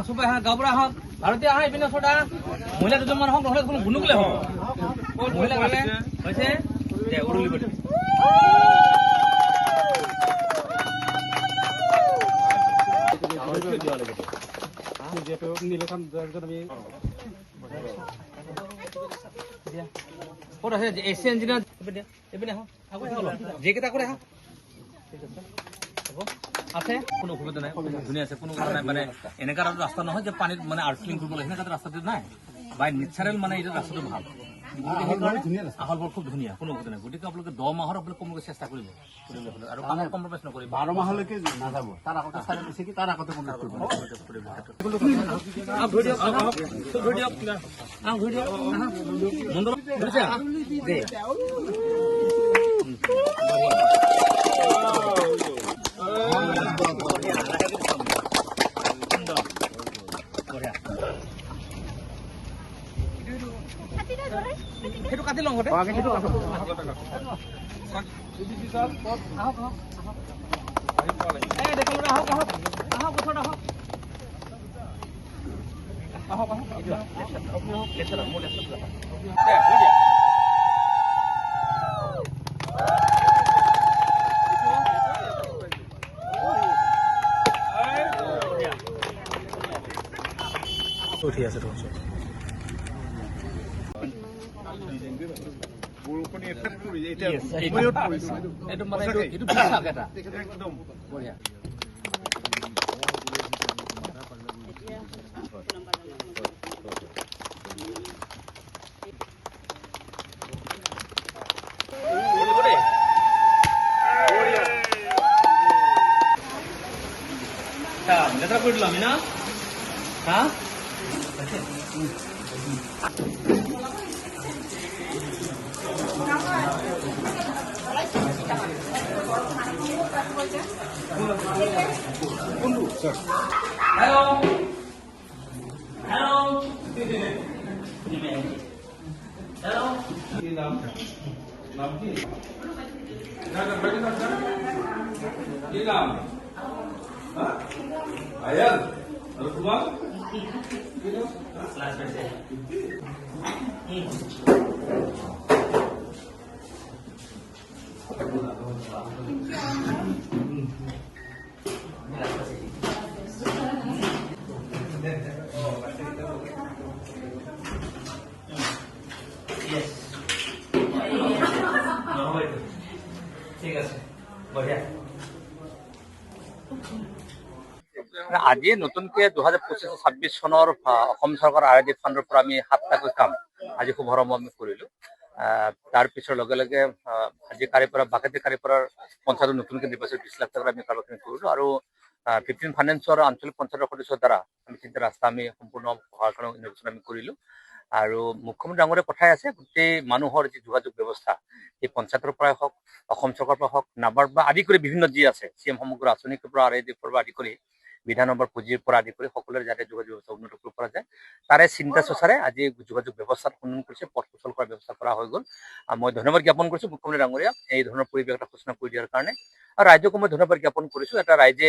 চবে আহা গাঁৱৰ পৰা আহক ভাৰতীয় আহা ইপিনে ওচৰত আহা মহিলা দুজনমান হওক নহ'লে কোনো গুনুকলে হওক মহিলা কালে হৈছে দে উৰুলি পঠি ক'ত আছে এছিয়ান ইঞ্জিনিয়াৰ এইপিনে আহক যিকেইটা কৰে আহক ঠিক আছে হ'ব আছে কোনো অসুবিধা নাই ধুনীয়া আছে কোনো কথা নাই মানে এনেকুৱা এটা ৰাস্তা নহয় যে পানীত মানে আৰ্থলিং কৰিব লাগে এনেকুৱা ৰাস্তাটো নাই বাই নেচাৰেল মানে এইটো ৰাস্তাটো ভাল আহলবোৰ খুব ধুনীয়া কোনো অসুবিধা নাই গতিকে আপোনালোকে 10 মাহৰ আপোনালোকে কমকৈ চেষ্টা কৰিব আৰু কামৰ কম্প্ৰমাইজ নকৰিব 12 মাহলৈকে নাযাব তাৰ আগতে চাই দিছে কি তাৰ আগতে কমপ্লিট সেইটো কাটি লওঁ ঘৰতে সেইটো আহক এই দেখোন আহক আহক আহক ওচৰত আহক আহক আহক লেচৰ মোৰ লেচৰ দে হৈ দিয়া উঠি আছে তো বৰষুণে এফেক্ট কৰিছে এতিয়া পৰিয়ত পৰিছে এটো মানে এটো বিশ্বাস এটা একদম বঢ়িয়া লেটার করে দিলাম না হ্যাঁ Hello. Hello. Hello. ये नाम की क्या कर बैठे सर ये नाम हाँ आयल और कुमार क्लास में से ঠিক আছে বঢ়িয়া আজি নতুনকে 2025-26 চনৰ অসম চৰকাৰ আৰডি ফাণ্ডৰ পৰা আমি 7টাকৈ কাম আজি শুভাৰম্ভ আমি কৰিলো তাৰ পিছৰ লগে লগে আজি কাৰিপৰা বাকেতি কাৰিপৰাৰ পঞ্চায়ত নতুনকৈ নিৰ্বাচিত 20 লাখ টকা আমি কাৰ্যকৰী কৰিলো আৰু 15 ফাইনেন্সৰ আঞ্চলিক পঞ্চায়তৰ সদস্যৰ দ্বাৰা আমি তিনিটা ৰাস্তা আমি সম্পূৰ্ণ সহায়কাৰী ইনভেষ্টমেণ্ট আমি কৰিলো আৰু মুখ্যমন্ত্ৰী ডাঙৰে কথাই আছে গোটেই মানুহৰ যি যোগাযোগ ব্যৱস্থা এই পঞ্চায়তৰ পৰাই হওক অসম চৰকাৰৰ পৰা হওক নাবাৰ্ড বা আদি কৰি বিভিন্ন যি আছে চিএম সমগ্ৰ আঁচনিৰ পৰা আৰডিৰ পৰা আদি কৰি বিধানসভাৰ পুঁজিৰ পৰা আদি কৰি সকলোৰে যাতে যোগাযোগ ব্যৱস্থা উন্নত কৰিব পৰা যায় তাৰে চিন্তা চৰ্চাৰে আজি যোগাযোগ ব্যৱস্থাত উন্নয়ন কৰিছে পথ সুচল কৰাৰ ব্যৱস্থা কৰা হৈ গ'ল মই ধন্যবাদ জ্ঞাপন কৰিছো মুখ্যমন্ত্ৰী ডাঙৰীয়া এই ধৰণৰ পৰিৱেশ এটা সূচনা কৰি দিয়াৰ কাৰণে আৰু ৰাজ্যকো মই ধন্যবাদ জ্ঞাপন কৰিছো এটা ৰাইজে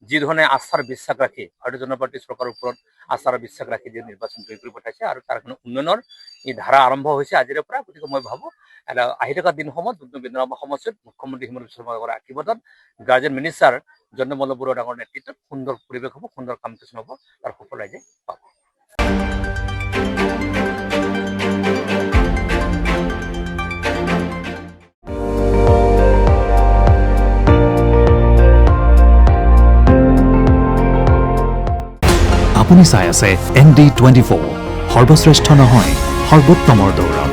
যি ধৰণে আস্থাৰ বিশ্বাস ৰাখি ভাৰতীয় জনতা পাৰ্টি চৰকাৰৰ ওপৰত আস্থাৰ বিশ্বাস ৰাখি যি নিৰ্বাচন তৈৰি কৰি পঠাইছে আৰু তাৰ কাৰণে উন্নয়নৰ এই ধাৰা আৰম্ভ হৈছে আজিৰে পৰা গতিকে মই ভাবো এটা আহি থকা দিনসমূহত বিধানসভা সমষ্টিত মুখ্যমন্ত্ৰী হিমন্ত বিশ্ব শৰ্মাৰ আশীৰ্বাদত গাৰ্জেন মিনিষ্টাৰ জন্মমল্ল বৰুৱা ডাঙৰ নেতৃত্বত সুন্দৰ পৰিৱেশ হ'ব সুন্দৰ কাম কিছুমান হ'ব তাৰ সফল ৰাইজে পাব আপুনি চাই আছে ND24 সৰ্বশ্ৰেষ্ঠ নহয় সৰ্বোত্তমৰ দৌৰ